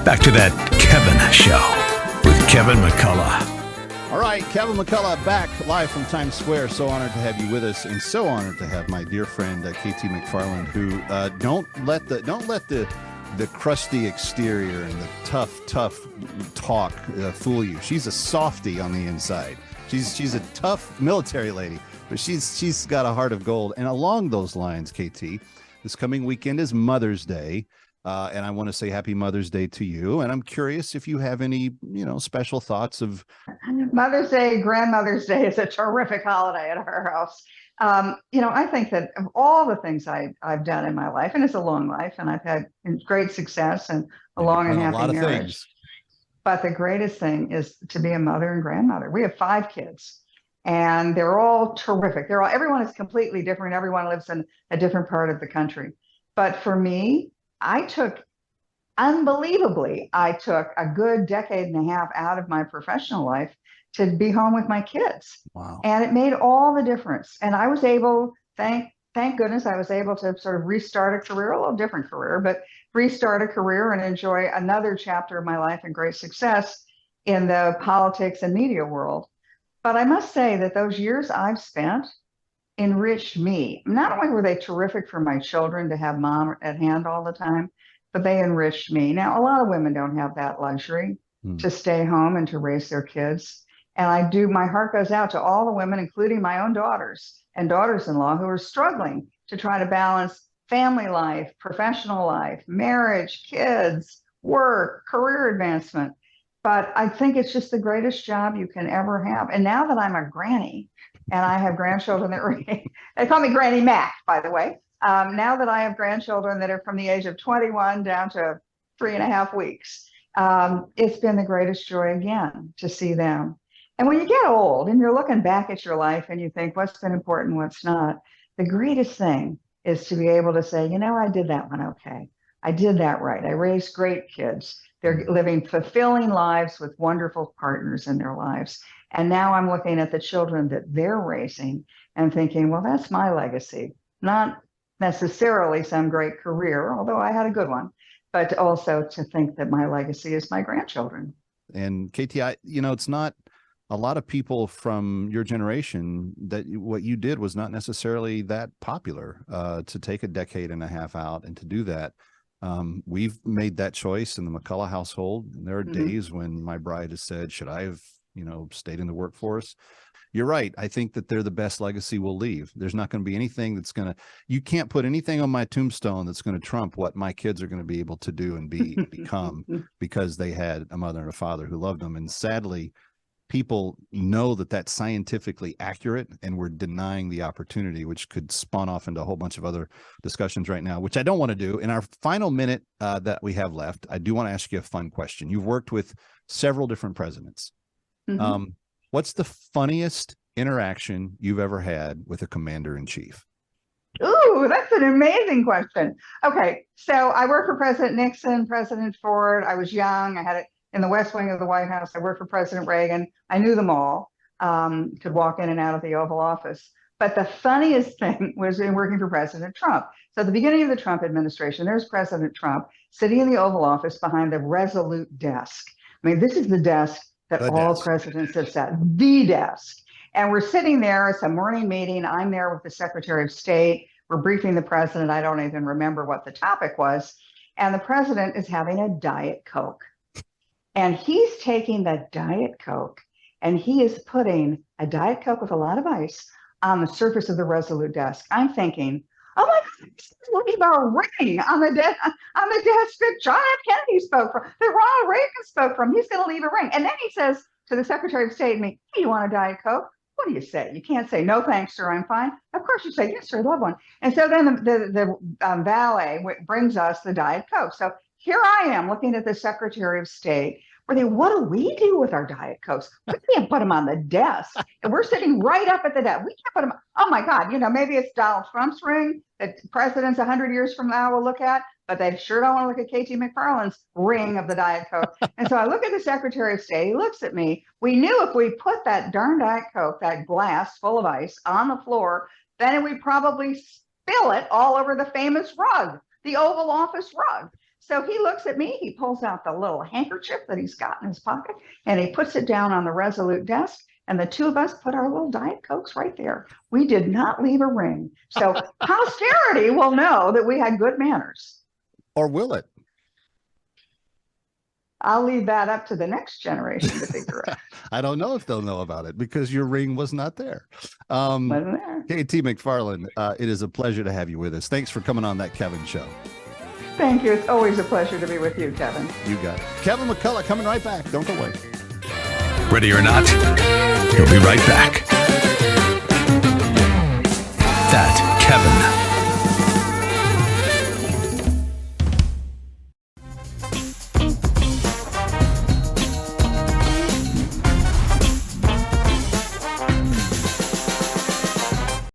Back to that Kevin Show with Kevin McCullough. All right, Kevin McCullough back live from Times Square. So honored to have you with us, and so honored to have my dear friend KT McFarland, who don't let the crusty exterior and the tough talk fool you. She's a softie on the inside. She's a tough military lady, but she's got a heart of gold. And along those lines, KT, this coming weekend is Mother's Day. And I want to say happy Mother's Day to you. And I'm curious if you have any, special thoughts of Mother's Day. Grandmother's Day is a terrific holiday at our house. I think that of all the things I've done in my life, and it's a long life, and I've had great success and a long and happy marriage. Things. But the greatest thing is to be a mother and grandmother. We have 5 kids, and they're all terrific. Everyone is completely different. Everyone lives in a different part of the country. But for me, I took a good decade and a half out of my professional life to be home with my kids. Wow. And it made all the difference. And I was able, thank goodness, I was able to sort of restart a career, a little different career, but restart a career and enjoy another chapter of my life and great success in the politics and media world. But I must say that those years I've spent enriched me. Not only were they terrific for my children to have mom at hand all the time, but they enriched me. Now, a lot of women don't have that luxury to stay home and to raise their kids. And my heart goes out to all the women, including my own daughters and daughters-in-law, who are struggling to try to balance family life, professional life, marriage, kids, work, career advancement. But I think it's just the greatest job you can ever have. And now that I'm a granny, and I have grandchildren they call me Granny Mac, by the way. Now that I have grandchildren that are from the age of 21 down to 3.5 weeks, it's been the greatest joy again to see them. And when you get old and you're looking back at your life and you think what's been important, what's not, the greatest thing is to be able to say, I did that one okay. I did that right. I raised great kids. They're living fulfilling lives with wonderful partners in their lives. And now I'm looking at the children that they're raising and thinking, well, that's my legacy. Not necessarily some great career, although I had a good one, but also to think that my legacy is my grandchildren. And KT, it's not a lot of people from your generation that what you did was not necessarily that popular, to take a decade and a half out and to do that. We've made that choice in the McCullough household. And there are days when my bride has said, should I have, stayed in the workforce? You're right. I think that they're the best legacy we'll leave. There's not going to be anything you can't put anything on my tombstone that's going to trump what my kids are going to be able to do and become because they had a mother and a father who loved them. And sadly, people know that that's scientifically accurate, and we're denying the opportunity, which could spawn off into a whole bunch of other discussions right now, which I don't want to do. In our final minute that we have left, I do want to ask you a fun question. You've worked with several different presidents. What's the funniest interaction you've ever had with a commander-in-chief? Ooh, that's an amazing question. Okay, so I worked for President Nixon, President Ford. I was young. I had it in the West Wing of the White House. I worked for President Reagan. I knew them all, could walk in and out of the Oval Office. But the funniest thing was in working for President Trump. So at the beginning of the Trump administration, there's President Trump sitting in the Oval Office behind the Resolute desk. I mean, this is the desk that all presidents have sat, the desk. And we're sitting there. It's a morning meeting. I'm there with the Secretary of State. We're briefing the president. I don't even remember what the topic was. And the president is having a Diet Coke. And he's taking the Diet Coke and he is putting a Diet Coke with a lot of ice on the surface of the Resolute desk. I'm thinking, oh my God, this is leave a ring on the desk that John F. Kennedy spoke from, that Ronald Reagan spoke from. He's going to leave a ring. And then he says to the Secretary of State and me, hey, you want a Diet Coke? What do you say? You can't say, no, thanks, sir, I'm fine. Of course you say, yes, sir, I'd love one. And so then the valet brings us the Diet Coke. So here I am looking at the Secretary of State. What do we do with our Diet Cokes? We can't put them on the desk. And we're sitting right up at the desk. We can't put them. Oh my God, maybe it's Donald Trump's ring that presidents 100 years from now will look at, but they sure don't want to look at KT McFarland's ring of the Diet Coke. And so I look at the Secretary of State, he looks at me. We knew if we put that darn Diet Coke, that glass full of ice on the floor, then we'd probably spill it all over the famous rug, the Oval Office rug. So he looks at me, he pulls out the little handkerchief that he's got in his pocket, and he puts it down on the Resolute desk. And the two of us put our little Diet Cokes right there. We did not leave a ring. So posterity will know that we had good manners. Or will it? I'll leave that up to the next generation to figure out. I don't know if they'll know about it because your ring was not there. Wasn't there? KT McFarland, it is a pleasure to have you with us. Thanks for coming on That Kevin Show. Thank you. It's always a pleasure to be with you, Kevin. You got it. Kevin McCullough coming right back. Don't go away. Ready or not, he'll be right back.